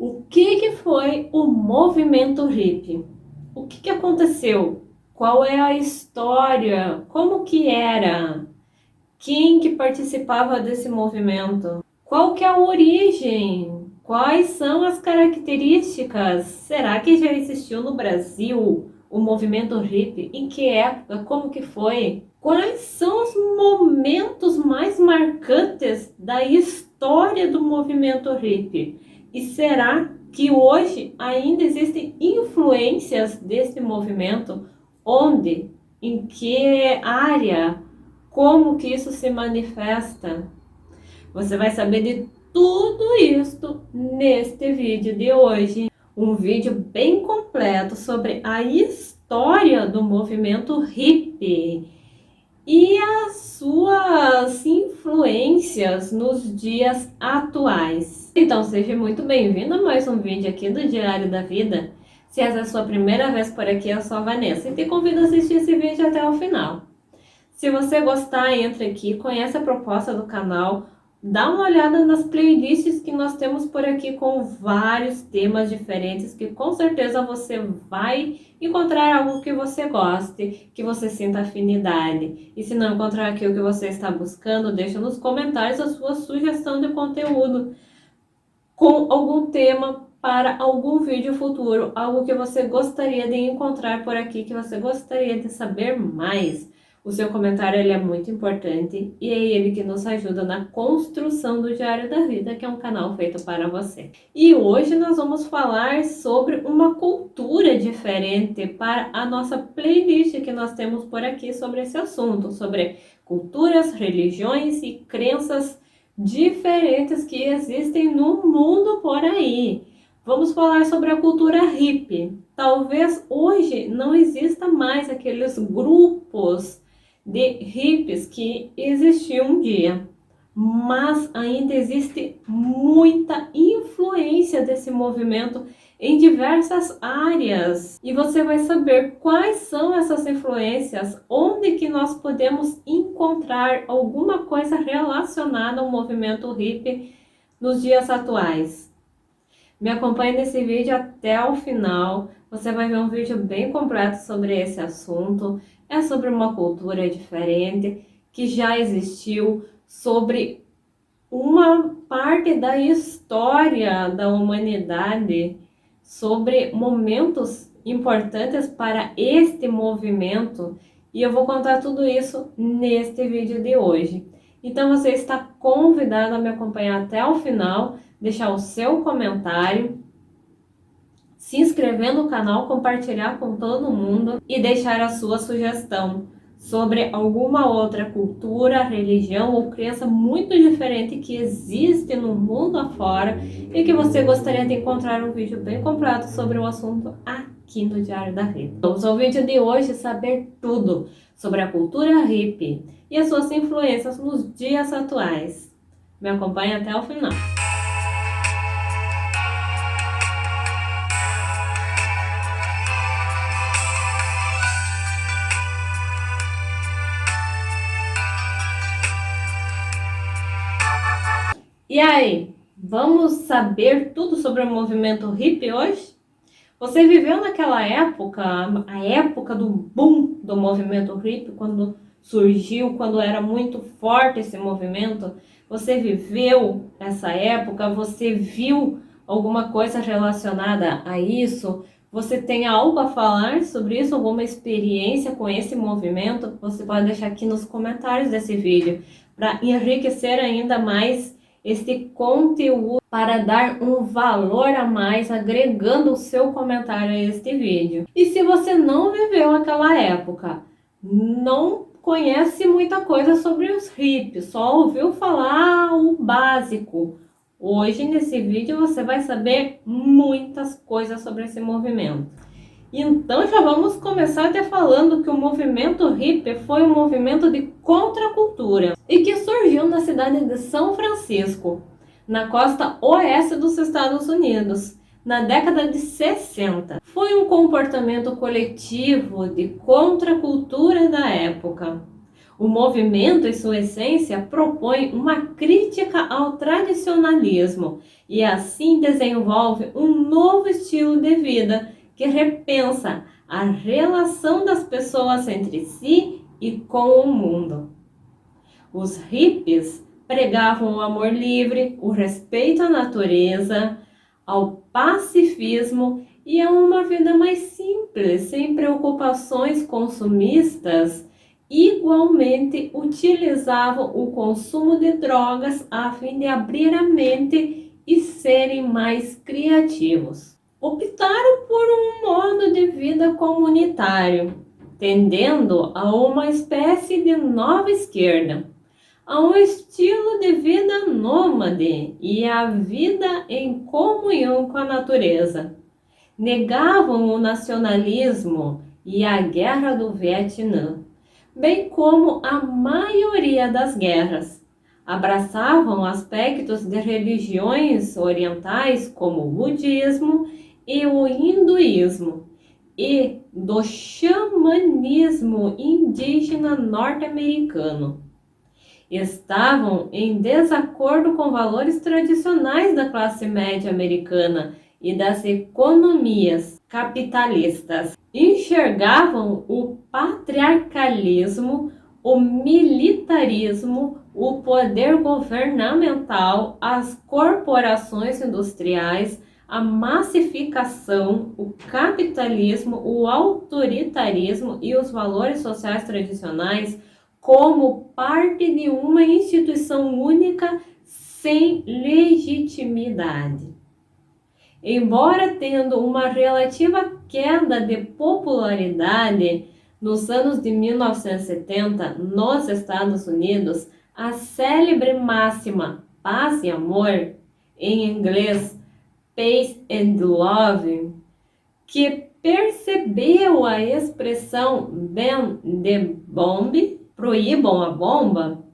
O que foi o movimento hippie? O que aconteceu? Qual é a história? Como que era? Quem que participava desse movimento? Qual que é a origem? Quais são as características? Será que já existiu no Brasil o movimento hippie? Em que época? Como que foi? Quais são os momentos mais marcantes da história do movimento hippie? E será que hoje ainda existem influências desse movimento? Onde? Em que área? Como que isso se manifesta? Você vai saber de tudo isso neste vídeo de hoje. Um vídeo bem completo sobre a história do movimento hippie e as suas influências nos dias atuais. Então seja muito bem-vindo a mais um vídeo aqui do Diário da Vida. Se essa é a sua primeira vez por aqui, eu sou a Vanessa e te convido a assistir esse vídeo até o final. Se você gostar, entre aqui, conhece a proposta do canal, dá uma olhada nas playlists que nós temos por aqui com vários temas diferentes que com certeza você vai encontrar algo que você goste, que você sinta afinidade. E se não encontrar aqui o que você está buscando, deixa nos comentários a sua sugestão de conteúdo com algum tema para algum vídeo futuro, algo que você gostaria de encontrar por aqui, que você gostaria de saber mais. O seu comentário ele é muito importante e é ele que nos ajuda na construção do Diário da Vida, que é um canal feito para você. E hoje nós vamos falar sobre uma cultura diferente para a nossa playlist que nós temos por aqui sobre esse assunto, sobre culturas, religiões e crenças diferentes que existem no mundo por aí. Vamos falar sobre a cultura hippie. Talvez hoje não exista mais aqueles grupos de hippies que existiam um dia, mas ainda existe muita influência desse movimento em diversas áreas. E você vai saber quais são essas influências, onde que nós podemos encontrar alguma coisa relacionada ao movimento hippie nos dias atuais. Me acompanhe nesse vídeo até o final, você vai ver um vídeo bem completo sobre esse assunto. É sobre uma cultura diferente que já existiu, sobre uma parte da história da humanidade, sobre momentos importantes para este movimento, e eu vou contar tudo isso neste vídeo de hoje. Então você está convidado a me acompanhar até o final, deixar o seu comentário, se inscrever no canal, compartilhar com todo mundo e deixar a sua sugestão sobre alguma outra cultura, religião ou crença muito diferente que existe no mundo afora e que você gostaria de encontrar um vídeo bem completo sobre o assunto aqui no Diário da Vida. Vamos ao vídeo de hoje saber tudo sobre a cultura hippie e as suas influências nos dias atuais. Me acompanhe até o final. E aí, vamos saber tudo sobre o movimento hippie hoje? Você viveu naquela época, a época do boom do movimento hippie, quando surgiu, quando era muito forte esse movimento? Você viveu essa época? Você viu alguma coisa relacionada a isso? Você tem algo a falar sobre isso? Alguma experiência com esse movimento? Você pode deixar aqui nos comentários desse vídeo para enriquecer ainda mais este conteúdo, para dar um valor a mais, agregando o seu comentário a este vídeo. E se você não viveu aquela época, não conhece muita coisa sobre os hippies, só ouviu falar o básico, hoje nesse vídeo você vai saber muitas coisas sobre esse movimento. Então já vamos começar até falando que o movimento hippie foi um movimento de contracultura e que surgiu na cidade de São Francisco, na costa oeste dos Estados Unidos, na década de 60. Foi um comportamento coletivo de contracultura da época. O movimento, em sua essência, propõe uma crítica ao tradicionalismo e assim desenvolve um novo estilo de vida que repensa a relação das pessoas entre si e com o mundo. Os hippies pregavam o amor livre, o respeito à natureza, ao pacifismo e a uma vida mais simples, sem preocupações consumistas. Igualmente utilizavam o consumo de drogas a fim de abrir a mente e serem mais criativos. Optaram por um modo de vida comunitário, tendendo a uma espécie de nova esquerda, a um estilo de vida nômade e a vida em comunhão com a natureza. Negavam o nacionalismo e a guerra do Vietnã, bem como a maioria das guerras. Abraçavam aspectos de religiões orientais como o budismo e o hinduísmo e do xamanismo indígena norte-americano. Estavam em desacordo com valores tradicionais da classe média americana e das economias capitalistas. Enxergavam o patriarcalismo, o militarismo, o poder governamental, as corporações industriais, a massificação, o capitalismo, o autoritarismo e os valores sociais tradicionais como parte de uma instituição única sem legitimidade. Embora tendo uma relativa queda de popularidade nos anos de 1970 nos Estados Unidos, a célebre máxima paz e amor, em inglês Peace and Love, que percebeu a expressão ban the bomb, proíbam a bomba,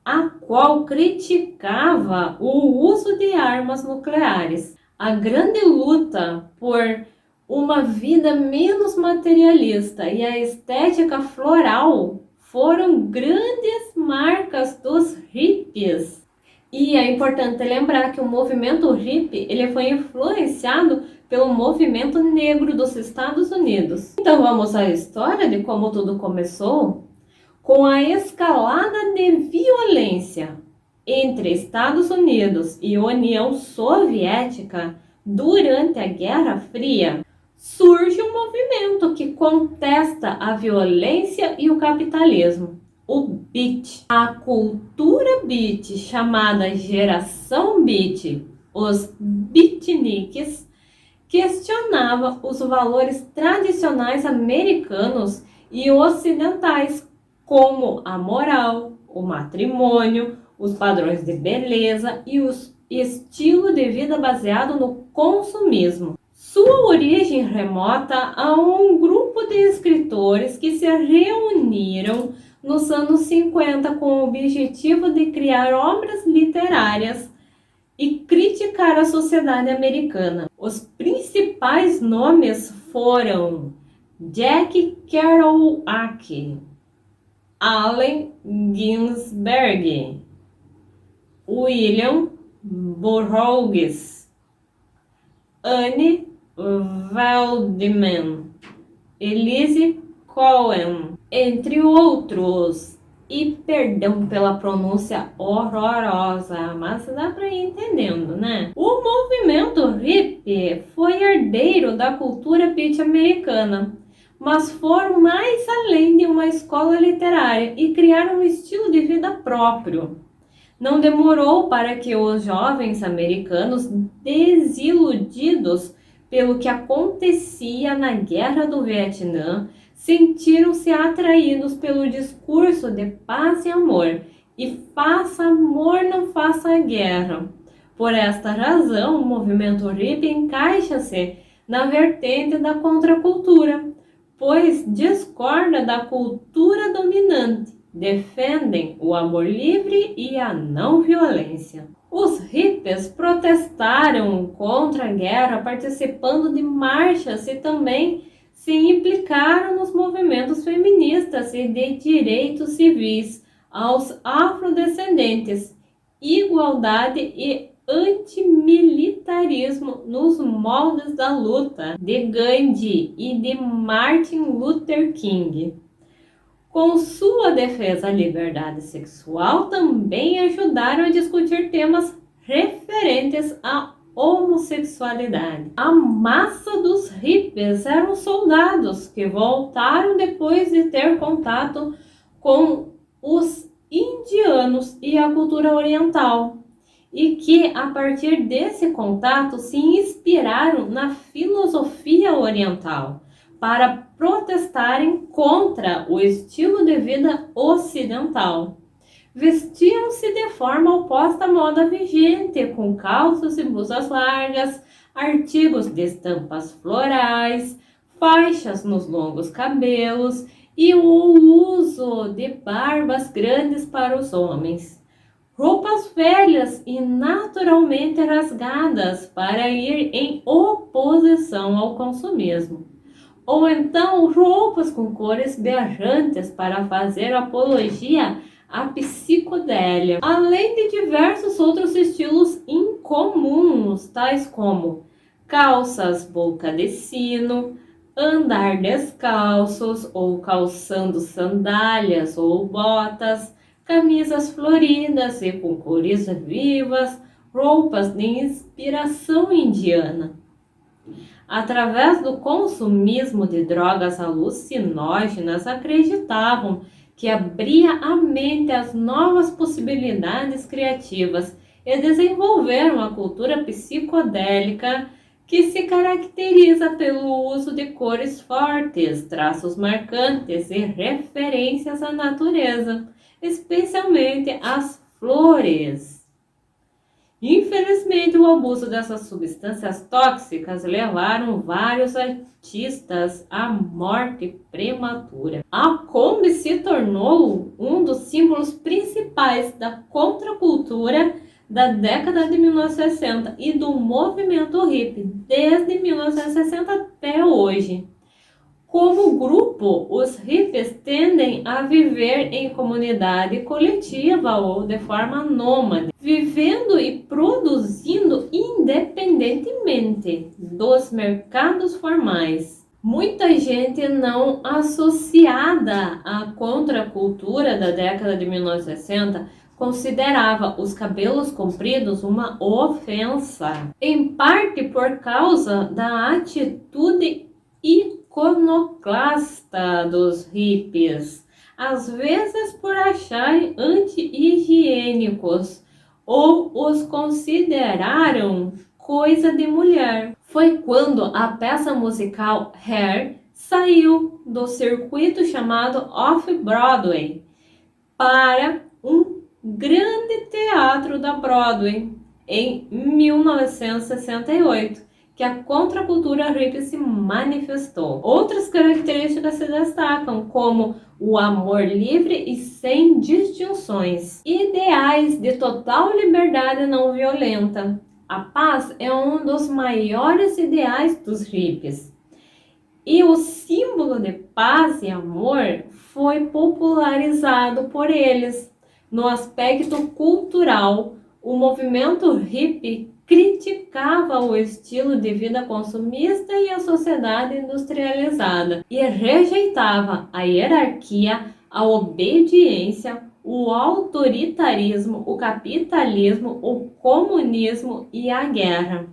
a qual criticava o uso de armas nucleares. A grande luta por uma vida menos materialista e a estética floral foram grandes marcas dos hippies. E é importante lembrar que o movimento hippie ele foi influenciado pelo movimento negro dos Estados Unidos. Então vamos à história de como tudo começou? Com a escalada de violência entre Estados Unidos e União Soviética durante a Guerra Fria, surge um movimento que contesta a violência e o capitalismo. O beat, a cultura beat, chamada Geração Beat, os beatniks, questionava os valores tradicionais americanos e ocidentais, como a moral, o matrimônio, os padrões de beleza e o estilo de vida baseado no consumismo. Sua origem remota a um grupo de escritores que se reuniram nos anos 50 com o objetivo de criar obras literárias e criticar a sociedade americana. Os principais nomes foram Jack Kerouac, Allen Ginsberg, William Burroughs, Anne Waldman, Elise Cohen, entre outros. E perdão pela pronúncia horrorosa, mas dá para ir entendendo, né? O movimento hippie foi herdeiro da cultura beat americana, mas foram mais além de uma escola literária e criaram um estilo de vida próprio. Não demorou para que os jovens americanos, desiludidos pelo que acontecia na Guerra do Vietnã, sentiram-se atraídos pelo discurso de paz e amor, e faça amor, não faça guerra. Por esta razão, o movimento hippie encaixa-se na vertente da contracultura, pois discorda da cultura dominante, defendem o amor livre e a não violência. Os hippies protestaram contra a guerra participando de marchas e também se implicaram nos movimentos feministas e de direitos civis, aos afrodescendentes, igualdade e antimilitarismo nos moldes da luta de Gandhi e de Martin Luther King. Com sua defesa à liberdade sexual, também ajudaram a discutir temas referentes à homossexualidade. A massa dos hippies eram soldados que voltaram depois de ter contato com os indianos e a cultura oriental, e que, a partir desse contato, se inspiraram na filosofia oriental para protestarem contra o estilo de vida ocidental. Vestiam-se de forma oposta à moda vigente, com calças e blusas largas, artigos de estampas florais, faixas nos longos cabelos e o uso de barbas grandes para os homens. Roupas velhas e naturalmente rasgadas para ir em oposição ao consumismo. Ou então roupas com cores berrantes para fazer apologia à psicodélia, além de diversos outros estilos incomuns, tais como calças boca de sino, andar descalços ou calçando sandálias ou botas, camisas floridas e com cores vivas, roupas de inspiração indiana. Através do consumismo de drogas alucinógenas, acreditavam que abria a mente às novas possibilidades criativas e desenvolveram a cultura psicodélica, que se caracteriza pelo uso de cores fortes, traços marcantes e referências à natureza, especialmente às flores. Infelizmente, o abuso dessas substâncias tóxicas levaram vários artistas à morte prematura. A Kombi se tornou um dos símbolos principais da contracultura da década de 1960 e do movimento hippie desde 1960 até hoje. Como grupo, os hippies tendem a viver em comunidade coletiva ou de forma nômade, vivendo e produzindo independentemente dos mercados formais. Muita gente não associada à contracultura da década de 1960 considerava os cabelos compridos uma ofensa, em parte por causa da atitude iconoclasta dos hippies, às vezes por acharem anti-higiênicos ou os consideraram coisa de mulher. Foi quando a peça musical Hair saiu do circuito chamado Off-Broadway para um grande teatro da Broadway em 1968, que a contracultura hippie se manifestou. Outras características se destacam, como o amor livre e sem distinções, ideais de total liberdade não violenta. A paz é um dos maiores ideais dos hippies, e o símbolo de paz e amor foi popularizado por eles. No aspecto cultural, o movimento hippie criticava o estilo de vida consumista e a sociedade industrializada e rejeitava a hierarquia, a obediência, o autoritarismo, o capitalismo, o comunismo e a guerra.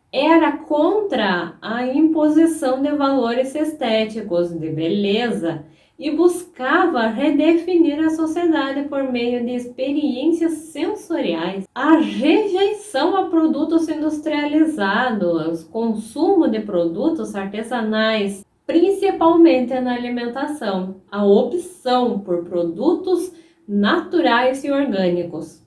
Era contra a imposição de valores estéticos, de beleza, e buscava redefinir a sociedade por meio de experiências sensoriais. A rejeição a produtos industrializados, consumo de produtos artesanais, principalmente na alimentação, a opção por produtos naturais e orgânicos.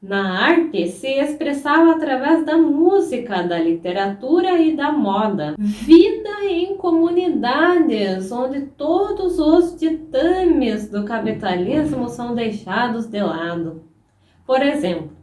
Na arte, se expressava através da música, da literatura e da moda. Vida em comunidades, onde todos os ditames do capitalismo são deixados de lado. Por exemplo,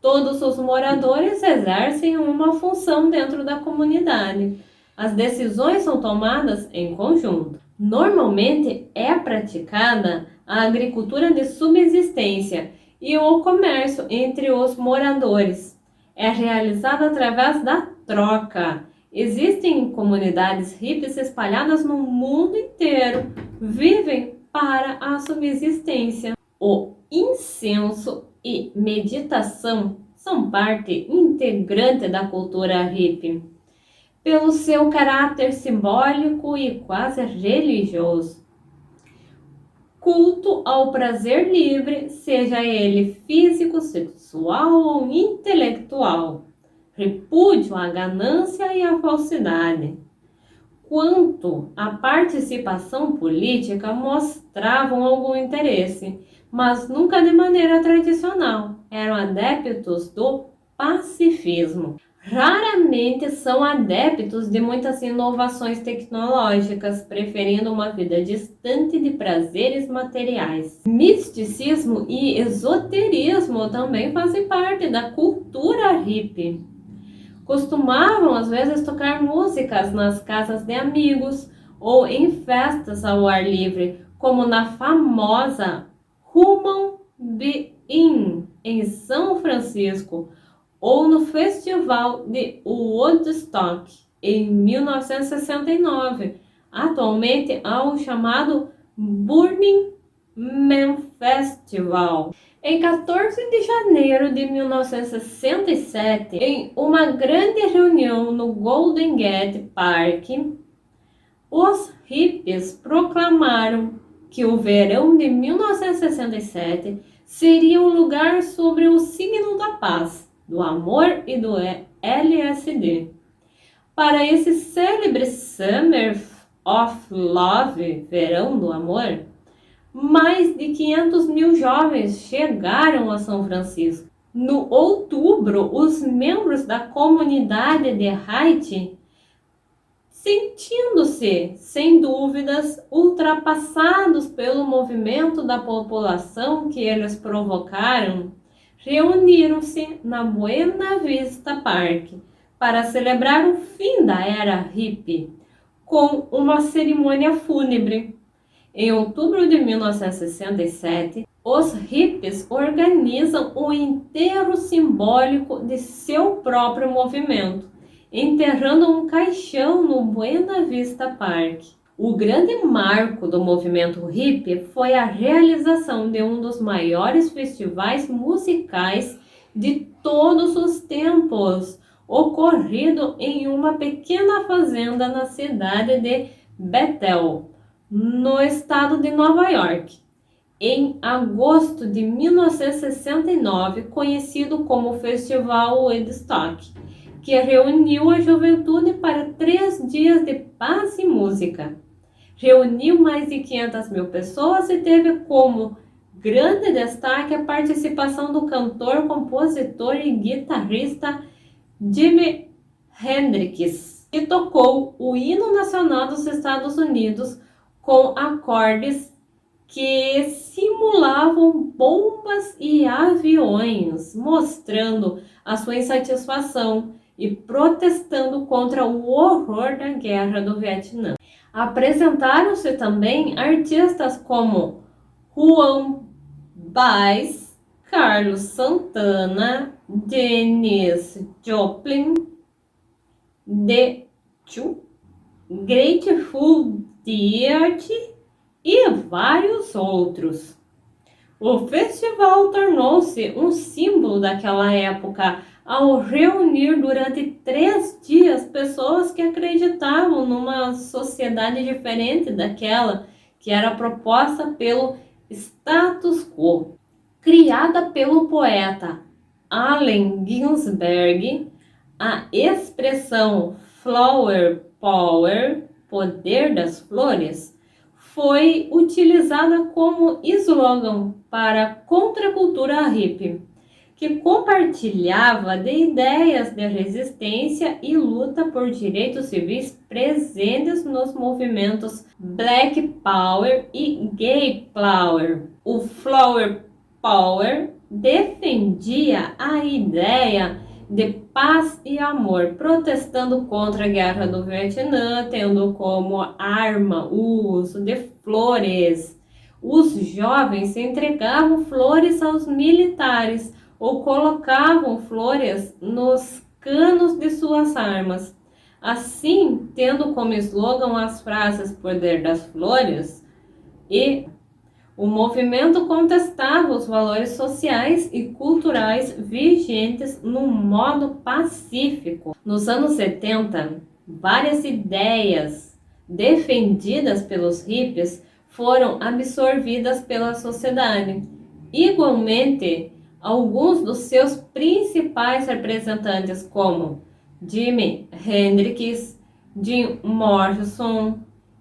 todos os moradores exercem uma função dentro da comunidade. As decisões são tomadas em conjunto. Normalmente é praticada a agricultura de subsistência e o comércio entre os moradores. É realizado através da troca. Existem comunidades hippies espalhadas no mundo inteiro, vivem para a subsistência. O incenso e meditação são parte integrante da cultura hippie, pelo seu caráter simbólico e quase religioso. Culto ao prazer livre, seja ele físico, sexual ou intelectual. Repúdio à ganância e à falsidade. Quanto à participação política, mostravam algum interesse, mas nunca de maneira tradicional. Eram adeptos do pacifismo. Raramente são adeptos de muitas inovações tecnológicas, preferindo uma vida distante de prazeres materiais. Misticismo e esoterismo também fazem parte da cultura hippie. Costumavam às vezes tocar músicas nas casas de amigos ou em festas ao ar livre, como na famosa Human Being em São Francisco, ou no Festival de Woodstock em 1969. Atualmente há o chamado Burning Man Festival. Em 14 de janeiro de 1967, em uma grande reunião no Golden Gate Park, os hippies proclamaram que o verão de 1967 seria um lugar sobre o signo da paz, do amor e do LSD. Para esse célebre Summer of Love, verão do amor, mais de 500 mil jovens chegaram a São Francisco. No outubro, os membros da comunidade de Haiti, sentindo-se, sem dúvidas, ultrapassados pelo movimento da população que eles provocaram, reuniram-se na Buena Vista Park para celebrar o fim da era hippie com uma cerimônia fúnebre. Em outubro de 1967, os hippies organizam o enterro simbólico de seu próprio movimento, enterrando um caixão no Buena Vista Park. O grande marco do movimento hippie foi a realização de um dos maiores festivais musicais de todos os tempos, ocorrido em uma pequena fazenda na cidade de Bethel, no estado de Nova York, em agosto de 1969, conhecido como Festival Woodstock, que reuniu a juventude para 3 dias de paz e música. Reuniu mais de 500 mil pessoas e teve como grande destaque a participação do cantor, compositor e guitarrista Jimi Hendrix, que tocou o hino nacional dos Estados Unidos com acordes que simulavam bombas e aviões, mostrando a sua insatisfação e protestando contra o horror da Guerra do Vietnã. Apresentaram-se também artistas como Juan Baez, Carlos Santana, Janis Joplin, The Two, Grateful Dead e vários outros. O festival tornou-se um símbolo daquela época ao reunir durante 3 dias pessoas que acreditavam numa sociedade diferente daquela que era proposta pelo status quo. Criada pelo poeta Allen Ginsberg, a expressão Flower Power, poder das flores, foi utilizada como slogan para a contracultura hippie, que compartilhava de ideias de resistência e luta por direitos civis presentes nos movimentos Black Power e Gay Power. O Flower Power defendia a ideia de paz e amor, protestando contra a Guerra do Vietnã, tendo como arma o uso de flores. Os jovens entregavam flores aos militares ou colocavam flores nos canos de suas armas. Assim, tendo como slogan as frases Poder das Flores e o movimento contestava os valores sociais e culturais vigentes no modo pacífico. Nos anos 70, várias ideias defendidas pelos hippies foram absorvidas pela sociedade. Igualmente, alguns dos seus principais representantes, como Jimi Hendrix, Jim Morrison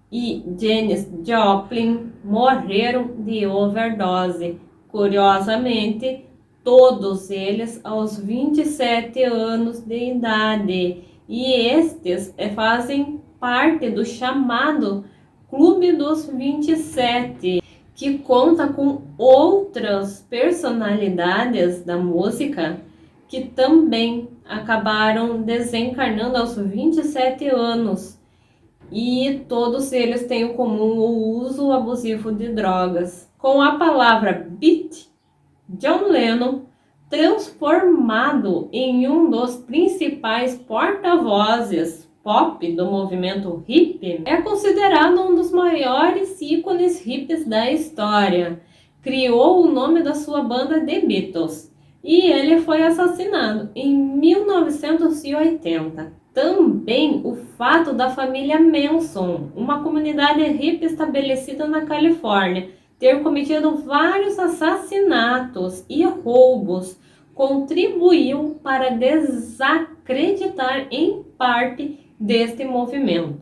e Janis Joplin, morreram de overdose. Curiosamente, todos eles aos 27 anos de idade. E estes fazem parte do chamado Clube dos 27, que conta com outras personalidades da música que também acabaram desencarnando aos 27 anos. E todos eles têm em comum o uso abusivo de drogas. Com a palavra beat, John Lennon, transformado em um dos principais porta-vozes pop do movimento hippie, é considerado um dos maiores ícones hippies da história. Criou o nome da sua banda The Beatles e ele foi assassinado em 1980. Também o fato da família Manson, uma comunidade hippie estabelecida na Califórnia, ter cometido vários assassinatos e roubos, contribuiu para desacreditar em parte deste movimento.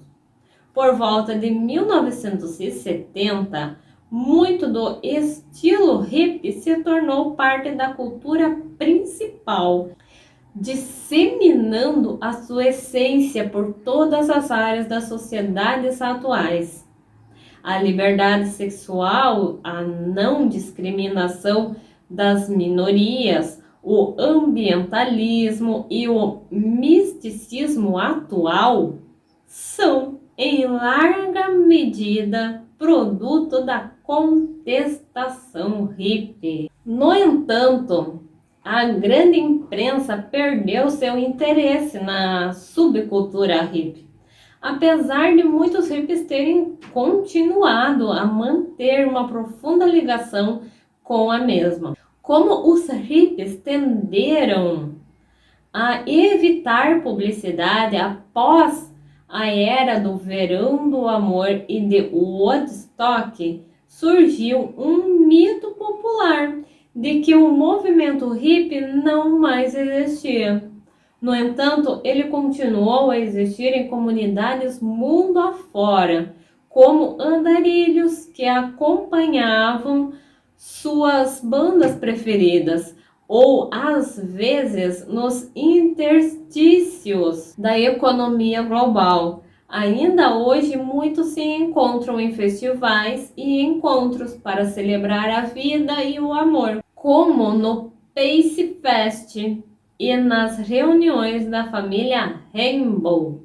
Por volta de 1970, muito do estilo hippie se tornou parte da cultura principal, disseminando a sua essência por todas as áreas das sociedades atuais. A liberdade sexual, a não discriminação das minorias, o ambientalismo e o misticismo atual são, em larga medida, produto da contestação hippie. No entanto, a grande imprensa perdeu seu interesse na subcultura hippie, apesar de muitos hippies terem continuado a manter uma profunda ligação com a mesma. Como os hippies tenderam a evitar publicidade após a era do verão do amor e de Woodstock, surgiu um mito popular de que o movimento hippie não mais existia. No entanto, ele continuou a existir em comunidades mundo afora, como andarilhos que acompanhavam suas bandas preferidas, ou às vezes nos interstícios da economia global. Ainda hoje, muitos se encontram em festivais e encontros para celebrar a vida e o amor, como no Pace Fest e nas reuniões da família Rainbow.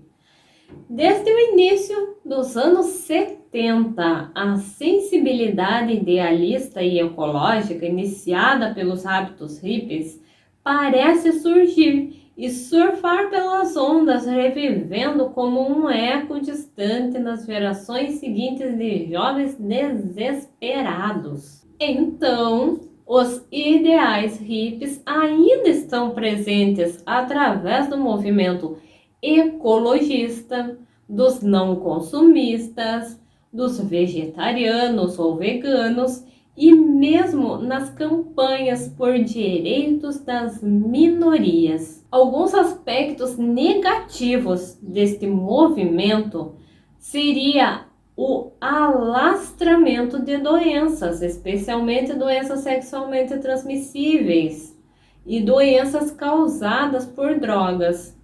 Desde o início dos anos 70, a sensibilidade idealista e ecológica iniciada pelos hábitos hippies parece surgir e surfar pelas ondas, revivendo como um eco distante nas gerações seguintes de jovens desesperados. Então, os ideais hippies ainda estão presentes através do movimento ecologista, dos não consumistas, dos vegetarianos ou veganos e mesmo nas campanhas por direitos das minorias. Alguns aspectos negativos deste movimento seria o alastramento de doenças, especialmente doenças sexualmente transmissíveis e doenças causadas por drogas.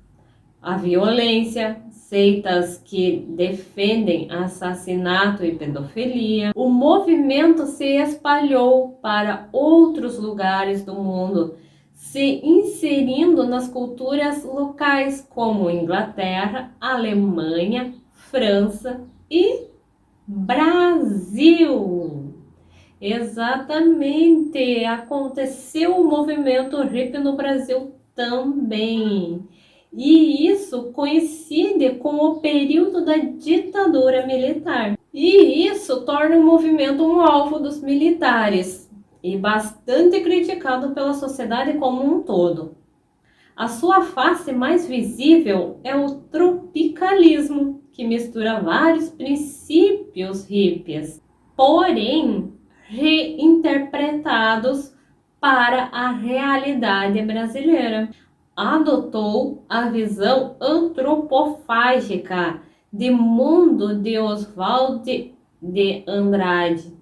A violência, seitas que defendem assassinato e pedofilia. O movimento se espalhou para outros lugares do mundo, se inserindo nas culturas locais como Inglaterra, Alemanha, França e Brasil. Exatamente, aconteceu o movimento hippie no Brasil também. E isso coincide com o período da ditadura militar. E isso torna o movimento um alvo dos militares e bastante criticado pela sociedade como um todo. A sua face mais visível é o tropicalismo, que mistura vários princípios hippies, porém reinterpretados para a realidade brasileira. Adotou a visão antropofágica de mundo de Oswald de Andrade.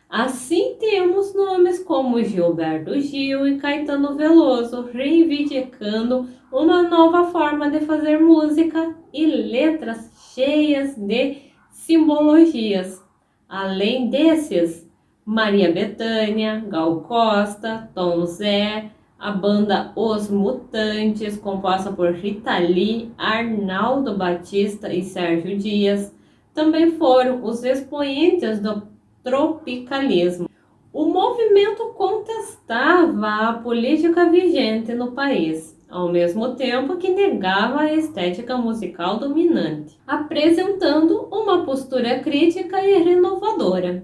Assim temos nomes como Gilberto Gil e Caetano Veloso reivindicando uma nova forma de fazer música e letras cheias de simbologias. Além desses, Maria Bethânia, Gal Costa, Tom Zé, a banda Os Mutantes, composta por Rita Lee, Arnaldo Batista e Sérgio Dias, também foram os expoentes do tropicalismo. O movimento contestava a política vigente no país, ao mesmo tempo que negava a estética musical dominante, apresentando uma postura crítica e renovadora.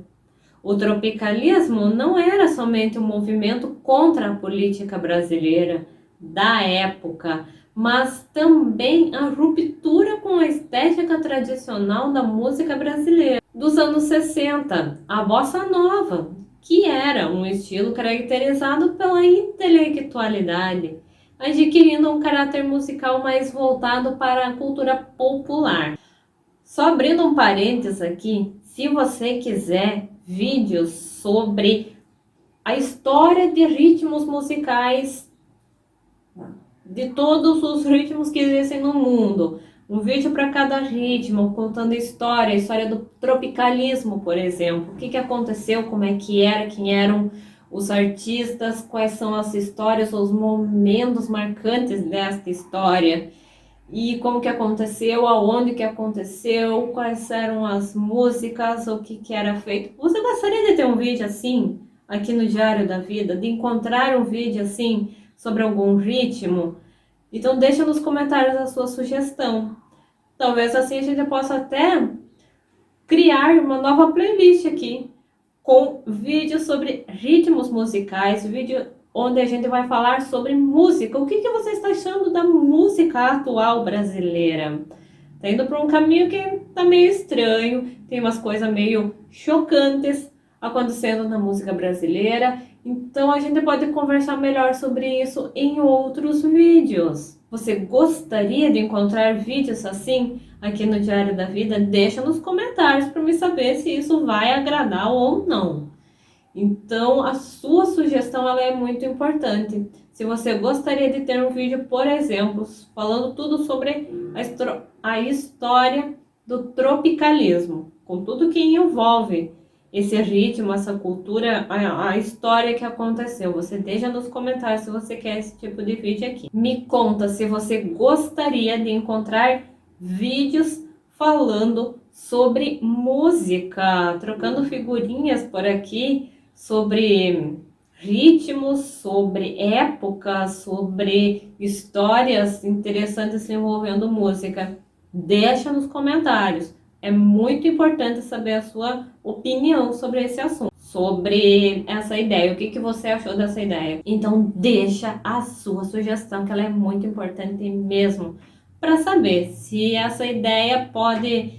O tropicalismo não era somente um movimento contra a política brasileira da época, mas também a ruptura com a estética tradicional da música brasileira dos anos 60, a bossa nova, que era um estilo caracterizado pela intelectualidade, adquirindo um caráter musical mais voltado para a cultura popular. Só abrindo um parênteses aqui, se você quiser vídeos sobre a história de ritmos musicais, de todos os ritmos que existem no mundo, um vídeo para cada ritmo, contando a história do tropicalismo, por exemplo, o que aconteceu, como é que era, quem eram os artistas, quais são as histórias, os momentos marcantes desta história, e como que aconteceu, aonde que aconteceu, quais eram as músicas, o que era feito. Você gostaria de ter um vídeo assim, aqui no Diário da Vida, de encontrar um vídeo assim, sobre algum ritmo? Então deixa nos comentários a sua sugestão. Talvez assim a gente possa até criar uma nova playlist aqui, com vídeos sobre ritmos musicais, vídeo onde a gente vai falar sobre música. O que você está achando da música atual brasileira? Tá indo para um caminho que tá meio estranho, tem umas coisas meio chocantes acontecendo na música brasileira. Então a gente pode conversar melhor sobre isso em outros vídeos. Você gostaria de encontrar vídeos assim aqui no Diário da Vida? Deixa nos comentários para me saber se isso vai agradar ou não. Então, a sua sugestão ela é muito importante. Se você gostaria de ter um vídeo, por exemplo, falando tudo sobre a história do tropicalismo, com tudo que envolve esse ritmo, essa cultura, a história que aconteceu, você deixa nos comentários se você quer esse tipo de vídeo aqui. Me conta se você gostaria de encontrar vídeos falando sobre música, trocando figurinhas por aqui, sobre ritmos, sobre épocas, sobre histórias interessantes envolvendo música. Deixa nos comentários. É muito importante saber a sua opinião sobre esse assunto, sobre essa ideia. O que você achou dessa ideia? Então deixa a sua sugestão, que ela é muito importante mesmo, para saber se essa ideia pode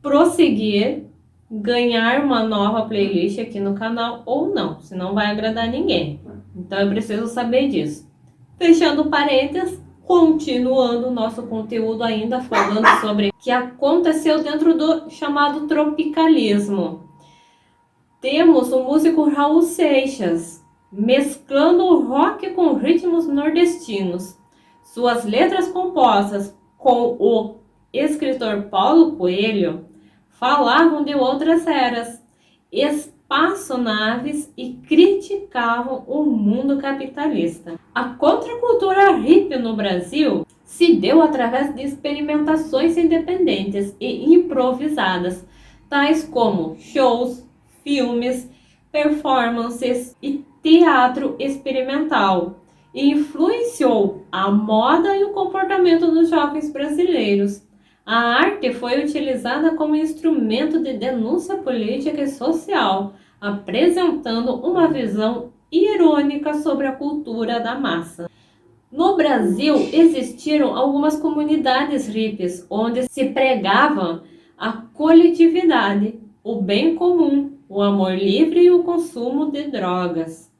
prosseguir, ganhar uma nova playlist aqui no canal ou não, senão vai agradar ninguém. Então eu preciso saber disso. Fechando parênteses, continuando o nosso conteúdo ainda falando sobre o que aconteceu dentro do chamado tropicalismo. Temos o músico Raul Seixas, mesclando o rock com ritmos nordestinos. Suas letras compostas com o escritor Paulo Coelho falavam de outras eras, espaçonaves e criticavam o mundo capitalista. A contracultura hippie no Brasil se deu através de experimentações independentes e improvisadas, tais como shows, filmes, performances e teatro experimental, e influenciou a moda e o comportamento dos jovens brasileiros. A arte foi utilizada como instrumento de denúncia política e social, apresentando uma visão irônica sobre a cultura da massa. No Brasil, existiram algumas comunidades hippies, onde se pregava a coletividade, o bem comum, o amor livre e o consumo de drogas.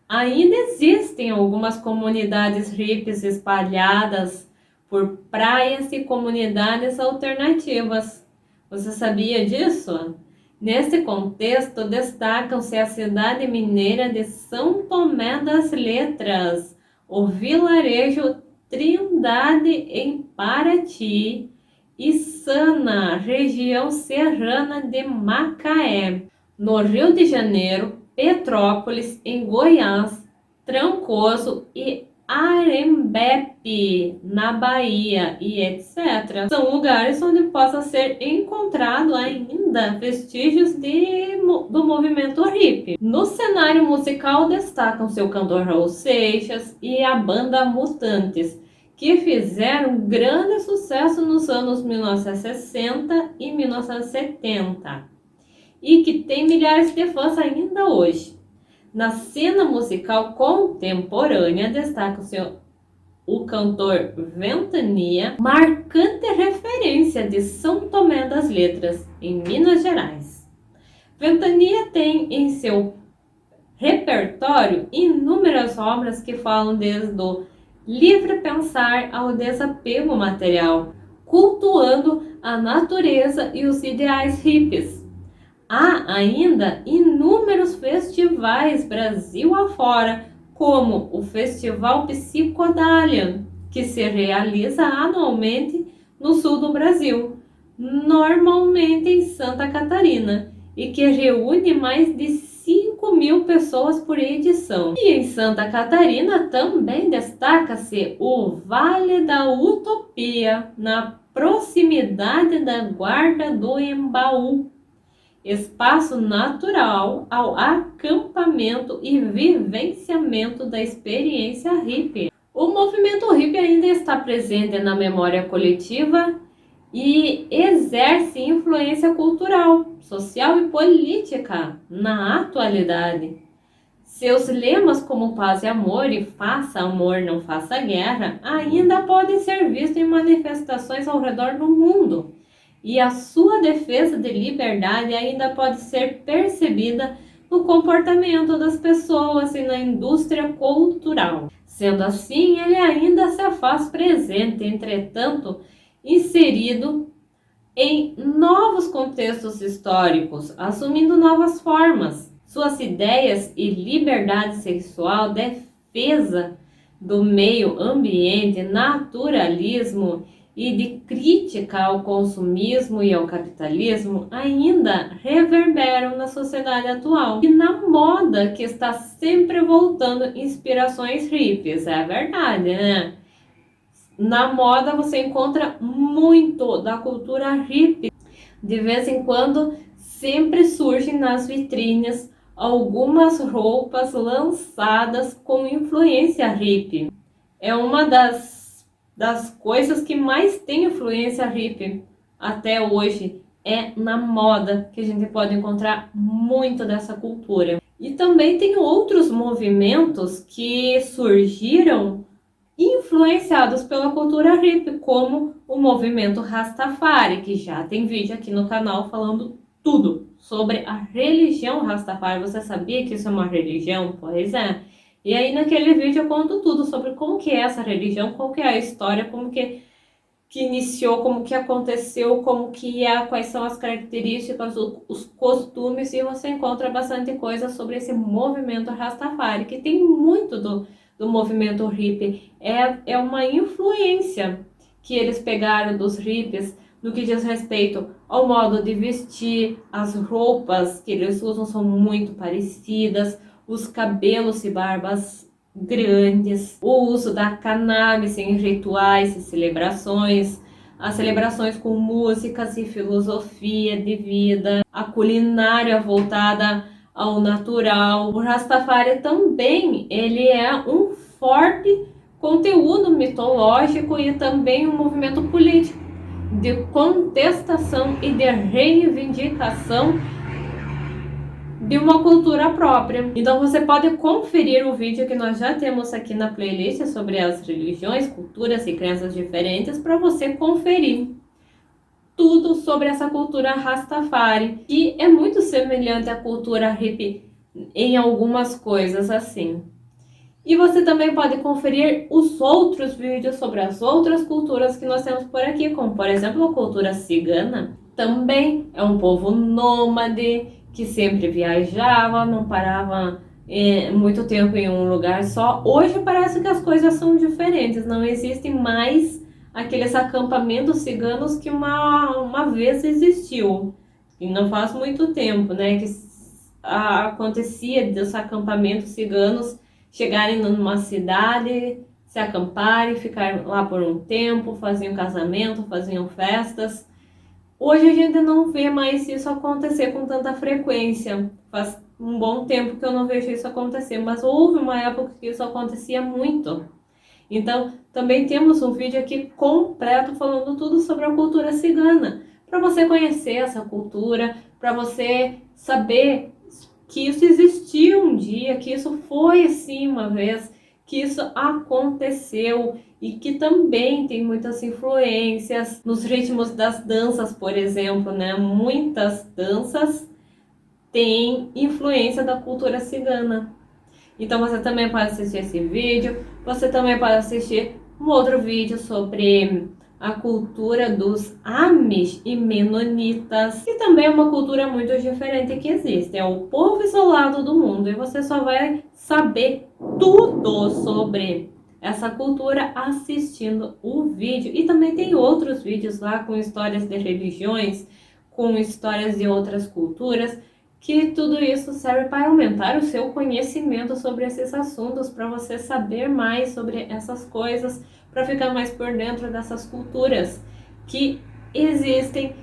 Ainda existem algumas comunidades hippies espalhadas por praias e comunidades alternativas. Você sabia disso? Nesse contexto, destacam-se a cidade mineira de São Tomé das Letras, o vilarejo Trindade em Paraty e Sana, região serrana de Macaé. No Rio de Janeiro, Petrópolis, em Goiás, Trancoso e Arembepe, na Bahia e etc. São lugares onde possa ser encontrado ainda vestígios do movimento hippie. No cenário musical destacam-se o cantor Raul Seixas e a banda Mutantes, que fizeram grande sucesso nos anos 1960 e 1970 e que tem milhares de fãs ainda hoje. Na cena musical contemporânea, destaca-se o cantor Ventania, marcante referência de São Tomé das Letras, em Minas Gerais. Ventania tem em seu repertório inúmeras obras que falam desde o livre pensar ao desapego material, cultuando a natureza e os ideais hippies. Há ainda inúmeros festivais Brasil afora, como o Festival Psicodália, que se realiza anualmente no sul do Brasil, normalmente em Santa Catarina, e que reúne mais de 5.000 pessoas por edição. E em Santa Catarina também destaca-se o Vale da Utopia, na proximidade da Guarda do Embaú, espaço natural ao acampamento e vivenciamento da experiência hippie. O movimento hippie ainda está presente na memória coletiva e exerce influência cultural, social e política na atualidade. Seus lemas como paz e amor e faça amor, não faça guerra, ainda podem ser vistos em manifestações ao redor do mundo. E a sua defesa de liberdade ainda pode ser percebida no comportamento das pessoas e na indústria cultural. Sendo assim, ele ainda se faz presente, entretanto, inserido em novos contextos históricos, assumindo novas formas. Suas ideias e liberdade sexual, defesa do meio ambiente, naturalismo e de crítica ao consumismo e ao capitalismo ainda reverberam na sociedade atual e na moda, que está sempre voltando inspirações hippies. É verdade, né? Na moda você encontra muito da cultura hippie. De vez em quando sempre surgem nas vitrines algumas roupas lançadas com influência hippie. É uma das coisas que mais tem influência hippie até hoje, é na moda que a gente pode encontrar muito dessa cultura. E também tem outros movimentos que surgiram influenciados pela cultura hippie, como o movimento Rastafari, que já tem vídeo aqui no canal falando tudo sobre a religião Rastafari. Você sabia que isso é uma religião? Pois é. E aí naquele vídeo eu conto tudo sobre como que é essa religião, qual que é a história, como que iniciou, como que aconteceu, como que é, quais são as características, os costumes, e você encontra bastante coisa sobre esse movimento Rastafari, que tem muito do movimento hippie. É uma influência que eles pegaram dos hippies, no que diz respeito ao modo de vestir, as roupas que eles usam são muito parecidas, os cabelos e barbas grandes, o uso da cannabis em rituais e celebrações, as celebrações com músicas e filosofia de vida, a culinária voltada ao natural. O Rastafari também ele é um forte conteúdo mitológico e também um movimento político de contestação e de reivindicação de uma cultura própria. Então você pode conferir o vídeo que nós já temos aqui na playlist sobre as religiões, culturas e crenças diferentes para você conferir tudo sobre essa cultura Rastafari, que é muito semelhante à cultura hippie em algumas coisas assim. E você também pode conferir os outros vídeos sobre as outras culturas que nós temos por aqui, como por exemplo a cultura cigana. Também é um povo nômade que sempre viajava, não parava muito tempo em um lugar só. Hoje parece que as coisas são diferentes, não existem mais aqueles acampamentos ciganos que uma vez existiu. E não faz muito tempo, né, que acontecia dos acampamentos ciganos chegarem numa cidade, se acamparem, ficar lá por um tempo, faziam casamento, faziam festas. Hoje a gente não vê mais isso acontecer com tanta frequência. Faz um bom tempo que eu não vejo isso acontecer, mas houve uma época que isso acontecia muito. Então, também temos um vídeo aqui completo falando tudo sobre a cultura cigana, para você conhecer essa cultura, para você saber que isso existiu um dia, que isso foi assim uma vez, que isso aconteceu e que também tem muitas influências nos ritmos das danças, por exemplo, né? Muitas danças têm influência da cultura cigana. Então você também pode assistir esse vídeo, você também pode assistir um outro vídeo sobre a cultura dos Amish e Menonitas, que também é uma cultura muito diferente que existe. É o povo isolado do mundo e você só vai saber tudo sobre essa cultura assistindo o vídeo. E também tem outros vídeos lá com histórias de religiões, com histórias de outras culturas, que tudo isso serve para aumentar o seu conhecimento sobre esses assuntos, para você saber mais sobre essas coisas, para ficar mais por dentro dessas culturas que existem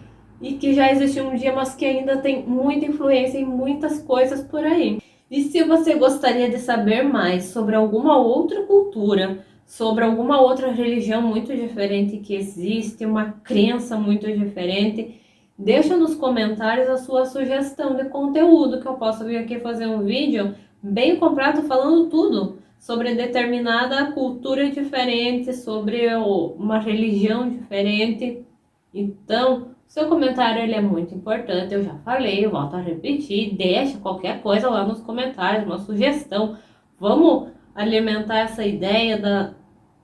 e que já existiam um dia, mas que ainda tem muita influência em muitas coisas por aí. E se você gostaria de saber mais sobre alguma outra cultura, sobre alguma outra religião muito diferente que existe, uma crença muito diferente, deixa nos comentários a sua sugestão de conteúdo, que eu posso vir aqui fazer um vídeo bem completo falando tudo sobre determinada cultura diferente, sobre uma religião diferente. Então, seu comentário ele é muito importante, eu já falei, eu volto a repetir, deixa qualquer coisa lá nos comentários, uma sugestão. Vamos alimentar essa ideia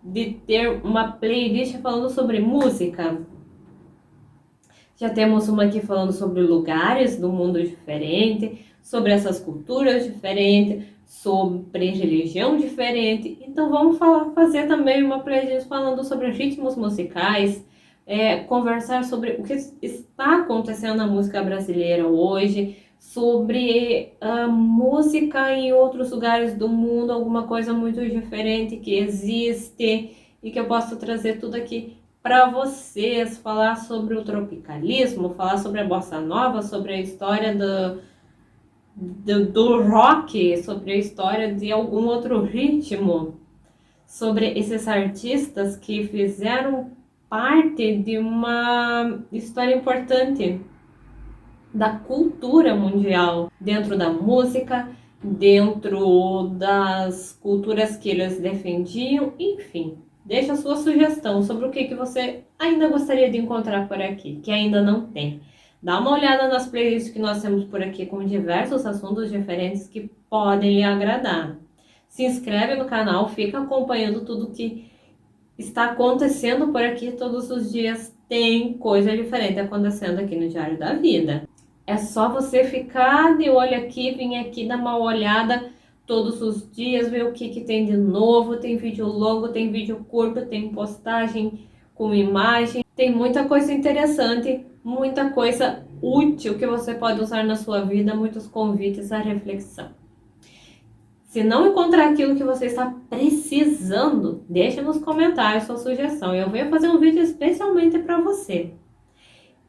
de ter uma playlist falando sobre música. Já temos uma aqui falando sobre lugares do mundo diferente, sobre essas culturas diferentes, sobre religião diferente. Então vamos fazer também uma playlist falando sobre ritmos musicais, conversar sobre o que está acontecendo na música brasileira hoje, sobre a música em outros lugares do mundo, alguma coisa muito diferente que existe e que eu posso trazer tudo aqui para vocês, falar sobre o tropicalismo, falar sobre a bossa nova, sobre a história do rock, sobre a história de algum outro ritmo, sobre esses artistas que fizeram parte de uma história importante da cultura mundial, dentro da música, dentro das culturas que eles defendiam, enfim. Deixa a sua sugestão sobre o que você ainda gostaria de encontrar por aqui, que ainda não tem. Dá uma olhada nas playlists que nós temos por aqui com diversos assuntos diferentes que podem lhe agradar. Se inscreve no canal, fica acompanhando tudo que está acontecendo por aqui todos os dias. Tem coisa diferente acontecendo aqui no Diário da Vida. É só você ficar de olho aqui, vir aqui dar uma olhada todos os dias, ver o que tem de novo. Tem vídeo longo, tem vídeo curto, tem postagem com imagem. Tem muita coisa interessante, muita coisa útil que você pode usar na sua vida, muitos convites à reflexão. Se não encontrar aquilo que você está precisando, deixa nos comentários sua sugestão. Eu venho fazer um vídeo especialmente para você.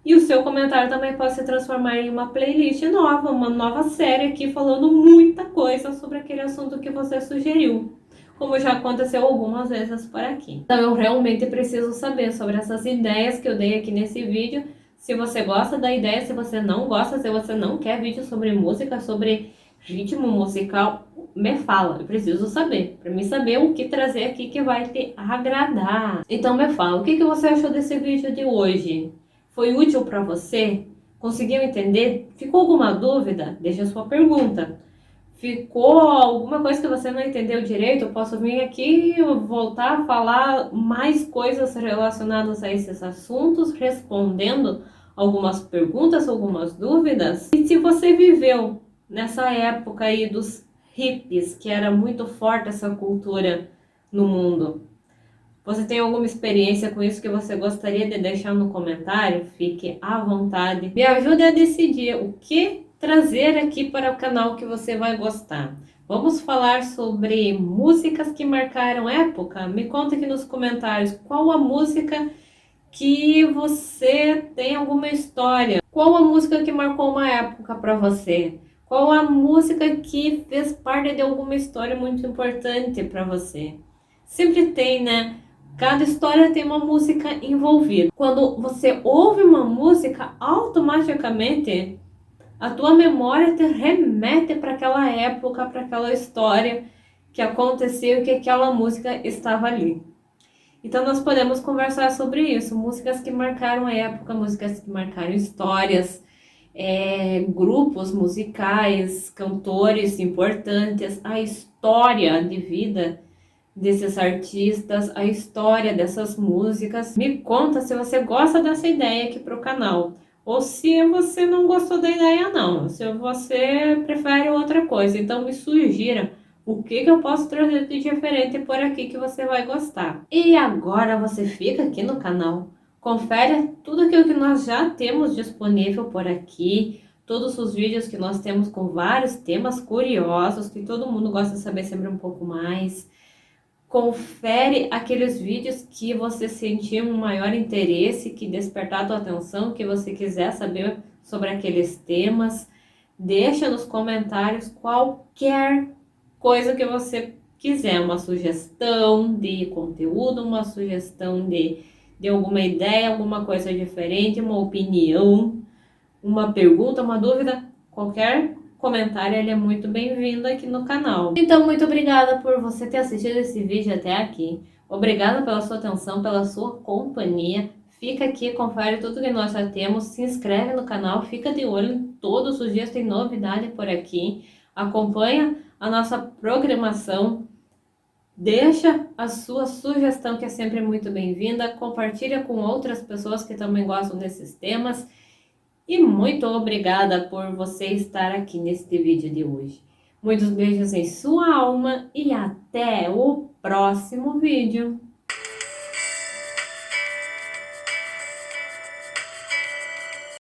E o seu comentário também pode se transformar em uma playlist nova, uma nova série aqui falando muita coisa sobre aquele assunto que você sugeriu, como já aconteceu algumas vezes por aqui. Então eu realmente preciso saber sobre essas ideias que eu dei aqui nesse vídeo. Se você gosta da ideia, se você não gosta, se você não quer vídeo sobre música, sobre ritmo musical, me fala. Eu preciso saber, para mim saber o que trazer aqui que vai te agradar. Então me fala, o que você achou desse vídeo de hoje? Foi útil para você? Conseguiu entender? Ficou alguma dúvida? Deixa a sua pergunta. Ficou alguma coisa que você não entendeu direito? Eu posso vir aqui e voltar a falar mais coisas relacionadas a esses assuntos, respondendo algumas perguntas, algumas dúvidas. E se você viveu nessa época aí dos hippies, que era muito forte essa cultura no mundo, você tem alguma experiência com isso que você gostaria de deixar no comentário? Fique à vontade. Me ajude a decidir o que trazer aqui para o canal que você vai gostar. Vamos falar sobre músicas que marcaram época? Me conta aqui nos comentários qual a música que você tem alguma história. Qual a música que marcou uma época para você? Qual a música que fez parte de alguma história muito importante para você? Sempre tem, né? Cada história tem uma música envolvida. Quando você ouve uma música, automaticamente a tua memória te remete para aquela época, para aquela história que aconteceu e que aquela música estava ali. Então nós podemos conversar sobre isso, músicas que marcaram a época, músicas que marcaram histórias, grupos musicais, cantores importantes, a história de vida desses artistas, a história dessas músicas. Me conta se você gosta dessa ideia aqui para o canal, ou se você não gostou da ideia não, se você prefere outra coisa. Então me sugira o que eu posso trazer de diferente por aqui que você vai gostar. E agora você fica aqui no canal, confere tudo aquilo que nós já temos disponível por aqui, todos os vídeos que nós temos com vários temas curiosos, que todo mundo gosta de saber sempre um pouco mais. Confere aqueles vídeos que você sentir um maior interesse, que despertar a tua atenção, que você quiser saber sobre aqueles temas. Deixa nos comentários qualquer coisa que você quiser, uma sugestão de conteúdo, uma sugestão de alguma ideia, alguma coisa diferente, uma opinião, uma pergunta, uma dúvida, qualquer comentário ele é muito bem-vindo aqui no canal. Então, muito obrigada por você ter assistido esse vídeo até aqui. Obrigada pela sua atenção, pela sua companhia. Fica aqui, confere tudo que nós já temos, se inscreve no canal, fica de olho, todos os dias tem novidade por aqui. Acompanha a nossa programação, deixa a sua sugestão que é sempre muito bem-vinda, compartilha com outras pessoas que também gostam desses temas. E muito obrigada por você estar aqui neste vídeo de hoje. Muitos beijos em sua alma e até o próximo vídeo.